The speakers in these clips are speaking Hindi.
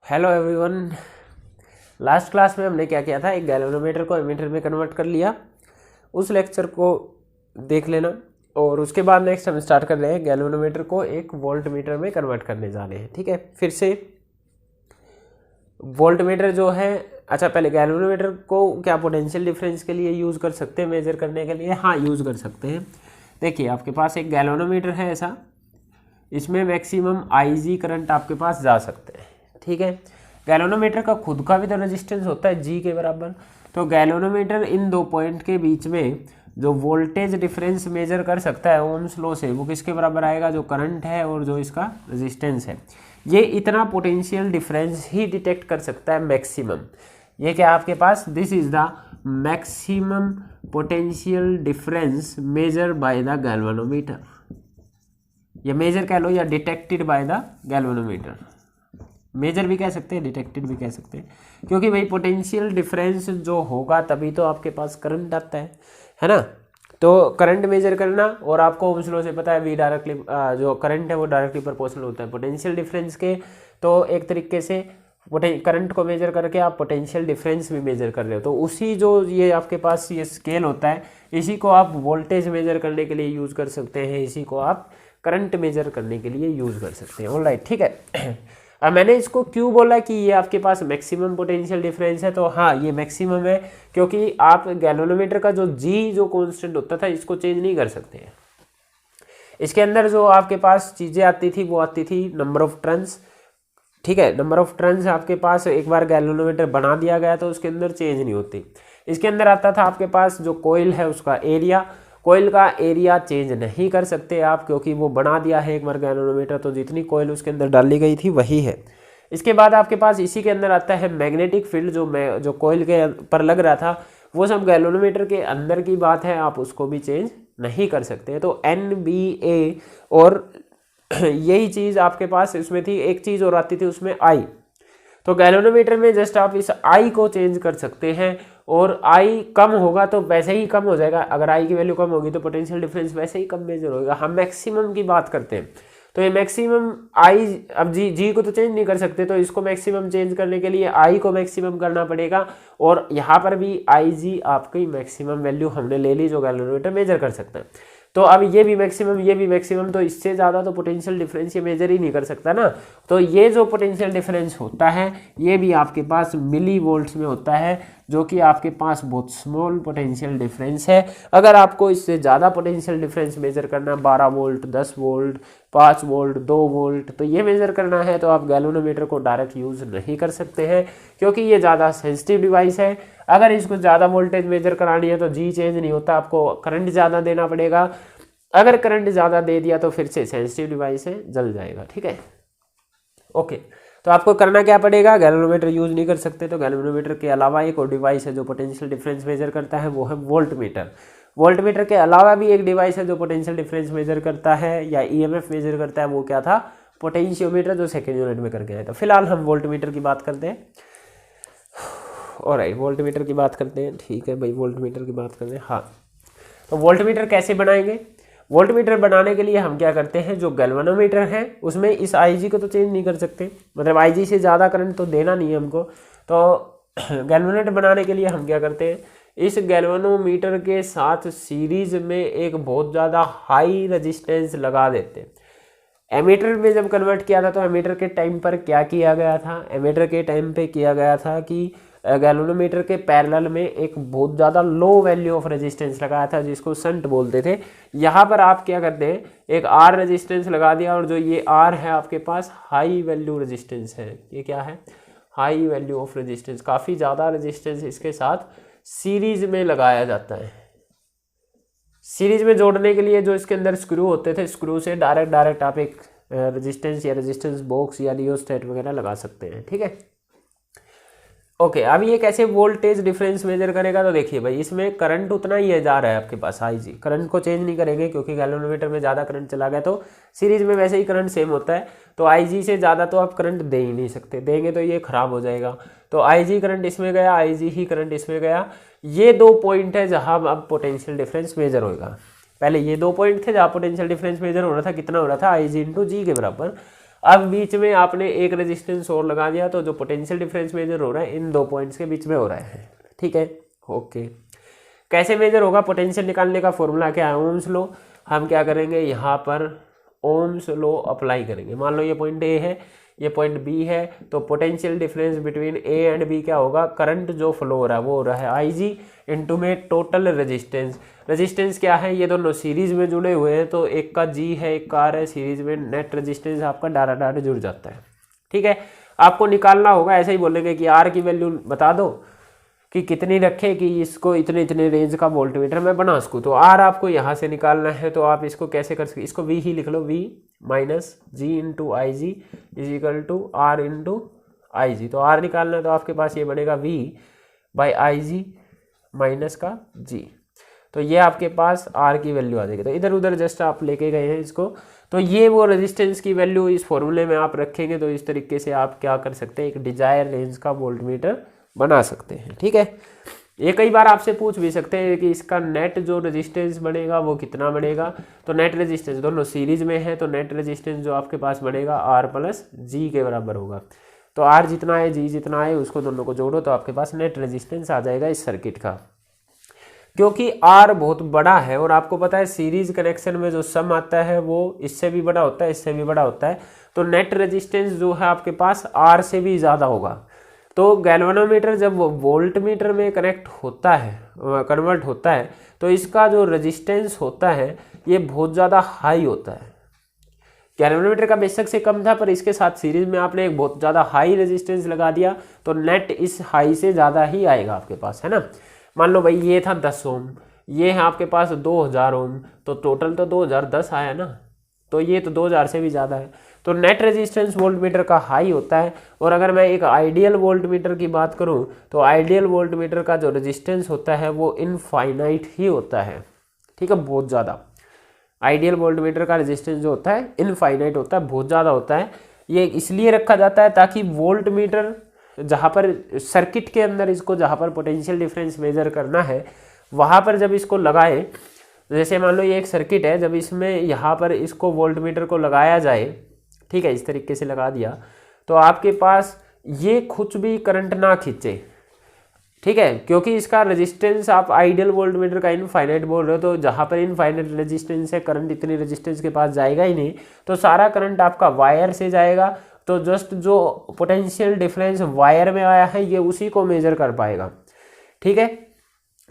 Hello everyone. लास्ट क्लास में हमने क्या किया था, एक गैल्वेनोमीटर को एमीटर में कन्वर्ट कर लिया। उस लेक्चर को देख लेना और उसके बाद नेक्स्ट हम स्टार्ट कर रहे हैं गैल्वेनोमीटर को एक वोल्ट मीटर में कन्वर्ट करने जा रहे हैं। ठीक है, फिर से वोल्ट मीटर जो है, अच्छा पहले गैल्वेनोमीटर को क्या पोटेंशियल डिफरेंस के लिए यूज़ कर सकते हैं, मेजर करने के लिए? हाँ, यूज़ कर सकते हैं। देखिए आपके पास एक गैल्वेनोमीटर है ऐसा, इसमें मैक्सिमम आईजी करंट आपके पास जा सकते हैं। ठीक है, गैल्वेनोमीटर का खुद का भी तो रेजिस्टेंस होता है जी के बराबर। तो गैल्वेनोमीटर इन दो पॉइंट के बीच में जो वोल्टेज डिफरेंस मेजर कर सकता है ओम्स लॉ से, वो किसके बराबर आएगा? जो करंट है और जो इसका रेजिस्टेंस है, ये इतना पोटेंशियल डिफरेंस ही डिटेक्ट कर सकता है मैक्सिमम। ये क्या आपके पास, this is the maximum potential difference measure by the galvanometer, या मेजर कह लो या detected by the galvanometer. Measure भी कह सकते हैं, डिटेक्टेड भी कह सकते हैं, क्योंकि भाई पोटेंशियल डिफरेंस जो होगा तभी तो आपके पास करंट आता है ना। तो करंट मेजर करना, और आपको ओम्स लॉ से पता है वी डायरेक्टली जो करंट है वो डायरेक्टली प्रोपोर्शनल होता है पोटेंशियल डिफरेंस के। तो एक तरीके से करंट को मेजर करके आप पोटेंशियल डिफरेंस भी मेजर कर रहे हो। तो उसी जो ये आपके पास ये स्केल होता है, इसी को आप वोल्टेज मेजर करने के लिए यूज़ कर सकते हैं, इसी को आप करंट मेजर करने के लिए यूज़ कर सकते हैं। ऑलराइट, ठीक है। अब मैंने इसको क्यों बोला कि ये आपके पास मैक्सिमम पोटेंशियल डिफरेंस है? तो हाँ, ये मैक्सिमम है क्योंकि आप गैल्वेनोमीटर का जो जी जो कांस्टेंट होता था, इसको चेंज नहीं कर सकते हैं। इसके अंदर जो आपके पास चीज़ें आती थी वो आती थी नंबर ऑफ टर्न्स। ठीक है, नंबर ऑफ टर्न्स आपके पास एक बार गैल्वेनोमीटर बना दिया गया तो उसके अंदर चेंज नहीं होती। इसके अंदर आता था आपके पास जो कोयल है उसका एरिया, कोयल का एरिया चेंज नहीं कर सकते आप, क्योंकि वो बना दिया है एक बार गैल्वेनोमीटर, तो जितनी कोयल उसके अंदर डाली गई थी वही है। इसके बाद आपके पास इसी के अंदर आता है मैग्नेटिक फील्ड, जो कोयल के पर लग रहा था, वो सब गैल्वेनोमीटर के अंदर की बात है, आप उसको भी चेंज नहीं कर सकते। तो NBA और यही चीज़ आपके पास इसमें थी। एक चीज़ और आती थी उसमें आई। तो गैल्वेनोमीटर में जस्ट आप इस आई को चेंज कर सकते हैं, और आई कम होगा तो वैसे ही कम हो जाएगा। अगर आई की वैल्यू कम होगी तो पोटेंशियल डिफरेंस वैसे ही कम मेजर होगा। हम मैक्सिमम की बात करते हैं, तो ये मैक्सिमम आई, अब जी को तो चेंज नहीं कर सकते, तो इसको मैक्सिमम चेंज करने के लिए आई को मैक्सिमम करना पड़ेगा। और यहाँ पर भी आई जी आपकी मैक्सिमम वैल्यू हमने ले ली जो गैल्वेनोमीटर मेजर कर सकता है। तो अब ये भी मैक्सिमम, ये भी मैक्सिमम, तो इससे ज़्यादा तो पोटेंशियल डिफरेंस ये मेजर ही नहीं कर सकता ना। तो ये जो पोटेंशियल डिफरेंस होता है ये भी आपके पास मिली वोल्ट्स में होता है, जो कि आपके पास बहुत स्मॉल पोटेंशियल डिफरेंस है। अगर आपको इससे ज़्यादा पोटेंशियल डिफरेंस मेजर करना, 12 वोल्ट, 10 वोल्ट, 5 वोल्ट, 2 वोल्ट, तो ये मेजर करना है, तो आप गैल्वेनोमीटर को डायरेक्ट यूज़ नहीं कर सकते हैं, क्योंकि ये ज़्यादा सेंसिटिव डिवाइस है। अगर इसको ज़्यादा वोल्टेज मेजर करानी है तो जी चेंज नहीं होता, आपको करंट ज़्यादा देना पड़ेगा। अगर करंट ज़्यादा दे दिया तो फिर से सेंसिटिव डिवाइस है, जल जाएगा। ठीक है, ओके। तो आपको करना क्या पड़ेगा, गैल्वेनोमीटर यूज़ नहीं कर सकते, तो गैल्वेनोमीटर के अलावा एक और डिवाइस है जो पोटेंशियल डिफरेंस मेजर करता है, वो है वोल्ट मीटर। वोल्ट मीटर के अलावा भी एक डिवाइस है जो पोटेंशियल डिफरेंस मेजर करता है या EMF मेजर करता है, वो क्या था? पोटेंशियोमीटर, जो सेकेंड यूनिट में करके आया था। फिलहाल हम वोल्ट मीटर की बात करते हैं। ऑलराइट, वोल्ट मीटर की बात करते हैं। ठीक है भाई, वोल्ट मीटर की बात करते हैं। हाँ, तो वोल्ट मीटर कैसे बनाएंगे? वोल्ट मीटर बनाने के लिए हम क्या करते हैं, जो गैल्वेनोमीटर है उसमें इस IG को तो चेंज नहीं कर सकते, मतलब IG से ज़्यादा करंट तो देना नहीं है हमको। तो गैल्वेनोमीटर बनाने के लिए हम क्या करते हैं, इस गैल्वेनोमीटर के साथ सीरीज में एक बहुत ज़्यादा हाई रजिस्टेंस लगा देते हैं। एमीटर में जब कन्वर्ट किया था तो एमीटर के टाइम पर क्या किया गया था, एमीटर के टाइम पे किया गया था कि गैल्वेनोमीटर के पैरेलल में एक बहुत ज़्यादा लो वैल्यू ऑफ रेजिस्टेंस लगाया था, जिसको शंट बोलते थे। यहाँ पर आप क्या करते हैं, एक R रेजिस्टेंस लगा दिया, और जो ये R है आपके पास हाई वैल्यू रेजिस्टेंस है। ये क्या है? High value of resistance. काफ़ी ज़्यादा रेजिस्टेंस इसके साथ सीरीज में लगाया जाता है। सीरीज में जोड़ने के लिए जो इसके अंदर स्क्रू होते थे, स्क्रू से डायरेक्ट आप एक रेजिस्टेंस या रेजिस्टेंस बॉक्स या रियोस्टेट वगैरह लगा सकते हैं। ठीक है, ओके। अब ये कैसे वोल्टेज डिफरेंस मेजर करेगा? तो देखिए भाई, इसमें करंट उतना ही है जा रहा है आपके पास IG, करंट को चेंज नहीं करेंगे, क्योंकि गैल्वेनोमीटर में ज़्यादा करंट चला गया तो सीरीज में वैसे ही करंट सेम होता है, तो IG से ज़्यादा तो आप करंट दे ही नहीं सकते, देंगे तो ये खराब हो जाएगा। तो IG करंट इसमें गया, IG ही करंट इसमें गया। ये दो पॉइंट है जहाँ अब पोटेंशियल डिफरेंस मेजर होगा। पहले ये दो पॉइंट थे जहाँ पोटेंशियल डिफरेंस मेजर हो रहा था, कितना हो रहा था? IG × G के बराबर। अब बीच में आपने एक रेजिस्टेंस और लगा दिया, तो जो पोटेंशियल डिफरेंस मेजर हो रहा है इन दो पॉइंट्स के बीच में हो रहा है। ठीक है, ओके। कैसे मेजर होगा? पोटेंशियल निकालने का फॉर्मूला क्या है? Ohm's law. हम क्या करेंगे, यहाँ पर ओम्स लॉ अप्लाई करेंगे। मान लो ये पॉइंट ए है, ये पॉइंट बी है, तो potential difference between A and B क्या होगा? करंट जो फ्लो हो रहा है वो हो रहा है आई जी इंटू में टोटल रेजिस्टेंस। रेजिस्टेंस क्या है? ये दोनों सीरीज में जुड़े हुए हैं, तो एक का जी है एक का आर है, सीरीज में नेट रेजिस्टेंस आपका डारा डारा जुड़ जाता है। ठीक है, आपको निकालना होगा, ऐसे ही बोलेंगे कि आर की वैल्यू बता दो कि कितनी रखे कि इसको इतने इतने रेंज का वोल्टमीटर मैं बना सकूँ। तो आर आपको यहाँ से निकालना है, तो आप इसको कैसे कर सकते? इसको वी ही लिख लो, V minus G into I G is equal to R into I G. तो आर निकालना है तो आपके पास ये बनेगा V by I G minus का जी। तो ये आपके पास आर की वैल्यू आ जाएगी। तो इधर उधर जस्ट आप लेके गए हैं इसको, तो ये वो रेजिस्टेंस की वैल्यू इस फॉर्मूले में आप रखेंगे, तो इस तरीके से आप क्या कर सकते हैं, एक डिजायर रेंज का वोल्टमीटर बना सकते हैं। ठीक है, ये कई बार आपसे पूछ भी सकते हैं कि इसका नेट जो रेजिस्टेंस बनेगा वो कितना बनेगा। तो नेट रेजिस्टेंस दोनों सीरीज में है, तो नेट रेजिस्टेंस जो आपके पास बनेगा आर प्लस जी के बराबर होगा। तो आर जितना है जी जितना है उसको दोनों को जोड़ो, तो आपके पास नेट रेजिस्टेंस आ जाएगा इस सर्किट का। क्योंकि आर बहुत बड़ा है और आपको पता है सीरीज कनेक्शन में जो सम आता है वो इससे भी बड़ा होता है, इससे भी बड़ा होता है, तो नेट रेजिस्टेंस जो है आपके पास आर से भी ज़्यादा होगा। तो गैल्वेनोमीटर जब वोल्ट मीटर में कनेक्ट होता है, कन्वर्ट होता है, तो इसका जो रेजिस्टेंस होता है ये बहुत ज़्यादा हाई होता है। गैल्वेनोमीटर का बेशक से कम था, पर इसके साथ सीरीज में आपने एक बहुत ज़्यादा हाई रेजिस्टेंस लगा दिया, तो नेट इस हाई से ज़्यादा ही आएगा आपके पास, है ना। मान लो भाई ये था 10 ओम, ये है आपके पास 2000 ओम, तो टोटल तो 2010 आया ना, तो ये तो 2000 से भी ज़्यादा है। तो नेट रेजिस्टेंस वोल्टमीटर का हाई होता है। और अगर मैं एक आइडियल वोल्टमीटर की बात करूं, तो आइडियल वोल्टमीटर का जो रेजिस्टेंस होता है वो इनफाइनाइट ही होता है। ठीक है, बहुत ज़्यादा आइडियल वोल्टमीटर का रेजिस्टेंस जो होता है इनफाइनाइट होता है, बहुत ज़्यादा होता है। ये इसलिए रखा जाता है ताकि वोल्टमीटर जहाँ पर सर्किट के अंदर इसको जहाँ पर पोटेंशियल डिफरेंस मेजर करना है वहाँ पर जब इसको लगाए, जैसे मान लो ये एक सर्किट है, जब इसमें यहाँ पर इसको वोल्टमीटर को लगाया जाए, ठीक है, इस तरीके से लगा दिया, तो आपके पास ये कुछ भी करंट ना खींचे। ठीक है, क्योंकि इसका रेजिस्टेंस आप आइडियल वोल्टमीटर का इनफाइनाइट बोल रहे हो, तो जहाँ पर इनफाइनाइट रेजिस्टेंस है करंट इतनी रेजिस्टेंस के पास जाएगा ही नहीं, तो सारा करंट आपका वायर से जाएगा। तो जस्ट जो पोटेंशियल डिफरेंस वायर में आया है ये उसी को मेजर कर पाएगा। ठीक है,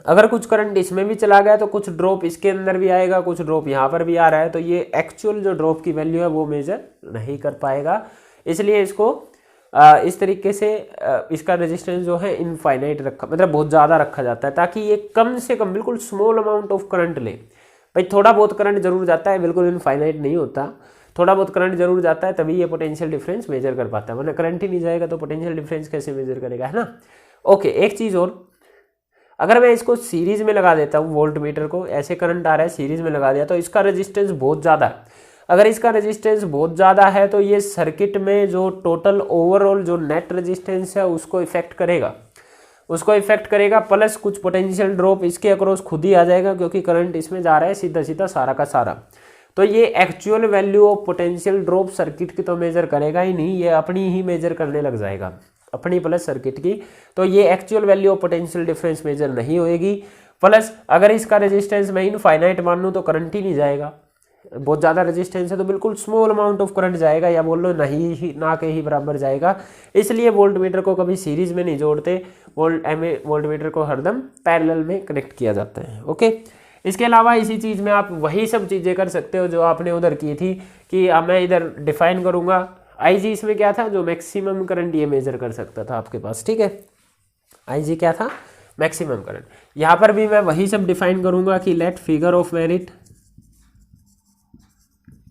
अगर कुछ करंट इसमें भी चला गया तो कुछ ड्रॉप इसके अंदर भी आएगा, कुछ ड्रॉप यहाँ पर भी आ रहा है, तो ये एक्चुअल जो ड्रॉप की वैल्यू है वो मेजर नहीं कर पाएगा। इसलिए इसको इस तरीके से इसका रेजिस्टेंस जो है इनफाइनाइट रखा, मतलब बहुत ज़्यादा रखा जाता है, ताकि ये कम से कम बिल्कुल स्मॉल अमाउंट ऑफ करंट ले। भाई थोड़ा बहुत करंट जरूर जाता है, बिल्कुल इनफाइनाइट नहीं होता, थोड़ा बहुत करंट जरूर जाता है, तभी ये पोटेंशियल डिफरेंस मेजर कर पाता है, वरना करंट ही नहीं जाएगा तो पोटेंशियल डिफरेंस कैसे मेजर करेगा, है ना। ओके, एक चीज़ और, अगर मैं इसको सीरीज में लगा देता हूँ, वोल्ट मीटर को ऐसे करंट आ रहा है सीरीज में लगा दिया, तो इसका रेजिस्टेंस बहुत ज़्यादा है। अगर इसका रेजिस्टेंस बहुत ज़्यादा है तो ये सर्किट में जो टोटल ओवरऑल जो नेट रेजिस्टेंस है उसको इफेक्ट करेगा, प्लस कुछ पोटेंशियल ड्रॉप इसके अक्रॉस खुद ही आ जाएगा, क्योंकि करंट इसमें जा रहा है सीधा सीधा सारा का सारा। तो ये actual value of potential drop circuit की तो मेजर करेगा ही नहीं, ये अपनी ही मेजर करने लग जाएगा, अपनी प्लस सर्किट की। तो ये actual value of potential difference measure नहीं होएगी। प्लस अगर इसका रेजिस्टेंस मैं इनफाइनाइट मान लूँ तो करंट ही नहीं जाएगा, बहुत ज़्यादा रेजिस्टेंस है तो बिल्कुल स्मॉल अमाउंट ऑफ करंट जाएगा, या बोल लो नहीं ही ना के ही बराबर जाएगा। इसलिए वोल्ट मीटर को कभी सीरीज में नहीं जोड़ते, वोल्ट मीटर को हरदम पैरेलल में कनेक्ट किया जाता है। ओके, इसके अलावा इसी चीज़ में आप वही सब चीज़ें कर सकते हो जो आपने उधर की थी, कि मैं इधर डिफाइन करूँगा IG, इसमें क्या था, जो मैक्सिमम करंट ये मेजर कर सकता था आपके पास। ठीक है, IG क्या था, मैक्सिमम करंट। यहाँ पर भी मैं वही सब डिफाइन करूँगा कि लेट फिगर ऑफ मेरिट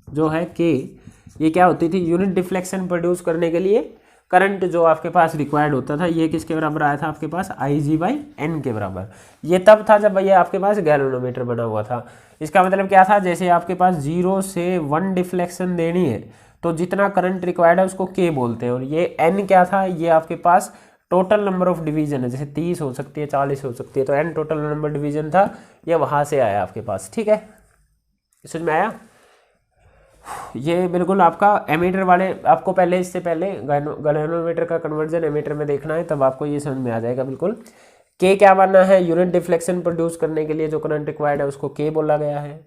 जो है K, ये क्या होती थी, यूनिट डिफ्लेक्शन प्रोड्यूस करने के लिए करंट जो आपके पास रिक्वायर्ड होता था, ये किसके बराबर आया था आपके पास, IG/N के बराबर। ये तब था जब ये आपके पास गैल्वेनोमीटर बना हुआ था। इसका मतलब क्या था, जैसे आपके पास 0 से 1 डिफ्लेक्शन देनी है तो जितना करंट रिक्वायर्ड है उसको K बोलते हैं, और ये N क्या था, ये आपके पास टोटल नंबर ऑफ डिवीजन है, जैसे 30 हो सकती है, 40 हो सकती है, तो N टोटल नंबर डिवीजन था, ये वहाँ से आया आपके पास। ठीक है, समझ में आया। ये बिल्कुल आपका एमीटर वाले, आपको पहले इससे पहले गैल्वेनोमीटर का कन्वर्जन एमीटर में देखना है, तब आपको ये समझ में आ जाएगा बिल्कुल। के क्या बनना है, यूनिट डिफ्लेक्शन प्रोड्यूस करने के लिए जो करंट रिक्वायर्ड है उसको के बोला गया है,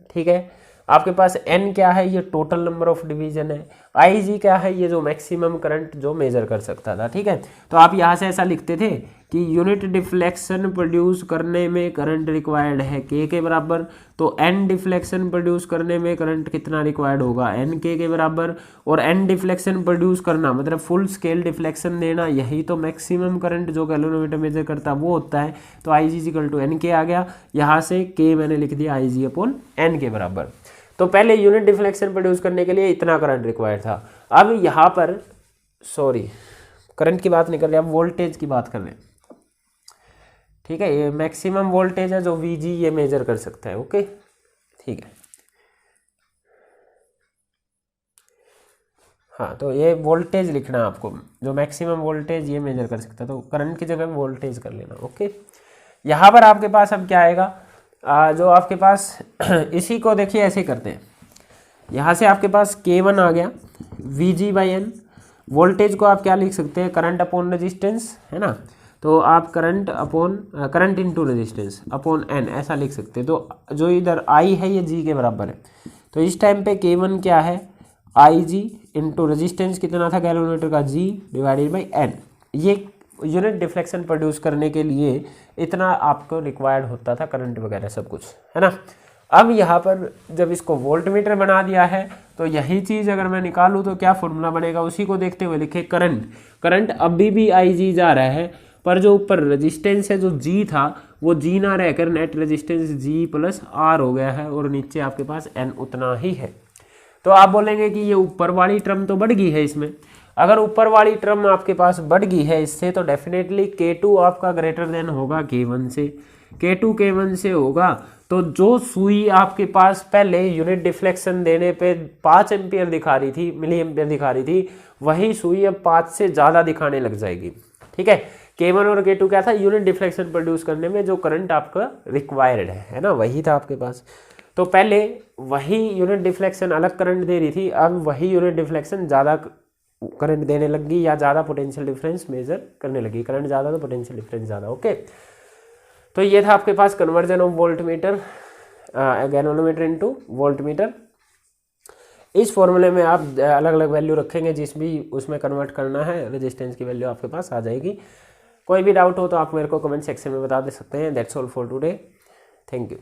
ठीक है। आपके पास एन क्या है, ये टोटल नंबर ऑफ डिवीजन है। आई जी क्या है, ये जो मैक्सिमम करंट जो मेजर कर सकता था, ठीक है। तो आप यहाँ से ऐसा लिखते थे कि यूनिट डिफ्लेक्शन प्रोड्यूस करने में करंट रिक्वायर्ड है के बराबर, तो एन डिफ्लेक्शन प्रोड्यूस करने में करंट कितना रिक्वायर्ड होगा, एन के बराबर। और एन डिफ्लेक्शन प्रोड्यूस करना मतलब फुल स्केल डिफ्लेक्शन देना, यही तो मैक्सिमम करंट जो गैल्वेनोमीटर मेजर करता है वो होता है। तो आई जी इक्वल टू एन के आ गया, यहाँ से के मैंने लिख दिया आई जी अपॉन एन के बराबर। तो पहले यूनिट डिफ्लेक्शन प्रोड्यूस करने के लिए इतना करंट रिक्वायर्ड था। अब यहाँ पर सॉरी करंट की बात नहीं कर रहे, अब वोल्टेज की बात कर रहे हैं, ठीक है। ये मैक्सिमम वोल्टेज है जो वीजी ये मेजर कर सकता है, ओके, ठीक है। हाँ, तो ये वोल्टेज लिखना है आपको, जो मैक्सिमम वोल्टेज ये मेजर कर सकता है, तो करंट की जगह वोल्टेज कर लेना, ओके। यहाँ पर आपके पास अब क्या आएगा, जो आपके पास इसी को देखिए ऐसे करते हैं, यहाँ से आपके पास K1 आ गया Vg/N। वोल्टेज को आप क्या लिख सकते हैं, करंट अपॉन रेजिस्टेंस, है ना। तो आप current into resistance upon N ऐसा लिख सकते हैं। तो जो इधर I है ये G के बराबर है, तो इस टाइम पे K1 क्या है, IG इंटू रेजिस्टेंस कितना था गैल्वेनोमीटर का, G डिवाइडेड बाई N। ये यूनिट डिफ्लेक्शन प्रोड्यूस करने के लिए इतना आपको रिक्वायर्ड होता था, करंट वगैरह सब कुछ, है ना। अब यहाँ पर जब इसको वोल्टमीटर बना दिया है, तो यही चीज़ अगर मैं निकालूँ तो क्या फॉर्मूला बनेगा, उसी को देखते हुए लिखे करंट अभी भी आई जी जा रहा है, पर जो ऊपर रेजिस्टेंस है जो जी था वो जी ना रहकर net resistance G plus R हो गया है, और नीचे आपके पास एन उतना ही है। तो आप बोलेंगे कि ये ऊपर वाली टर्म तो बढ़ गई है इसमें। अगर ऊपर वाली टर्म आपके पास बढ़ गई है इससे, तो डेफिनेटली K2 आपका ग्रेटर देन होगा K1 से। K2 K1 से होगा, तो जो सुई आपके पास पहले यूनिट डिफ्लेक्शन देने पे 5 एम्पियर दिखा रही थी, मिली एम्पियर दिखा रही थी, वही सुई अब 5 से ज़्यादा दिखाने लग जाएगी, ठीक है। K1 और K2 क्या था, यूनिट डिफ्लेक्शन प्रोड्यूस करने में जो करंट आपका रिक्वायर्ड है ना, वही था आपके पास। तो पहले वही यूनिट डिफ्लेक्शन अलग करंट दे रही थी, अब वही यूनिट डिफ्लेक्शन ज़्यादा करंट देने लगी, या ज़्यादा पोटेंशियल डिफरेंस मेजर करने लगी। करंट ज़्यादा तो पोटेंशियल डिफरेंस ज़्यादा, ओके। तो ये था आपके पास conversion of voltmeter galvanometer into voltmeter. इस फॉर्मूले में आप अलग अलग वैल्यू रखेंगे, जिस भी उसमें कन्वर्ट करना है रेजिस्टेंस की वैल्यू आपके पास आ जाएगी। कोई भी डाउट हो तो आप मेरे को कमेंट सेक्शन में बता दे सकते हैं। That's all for today, thank you.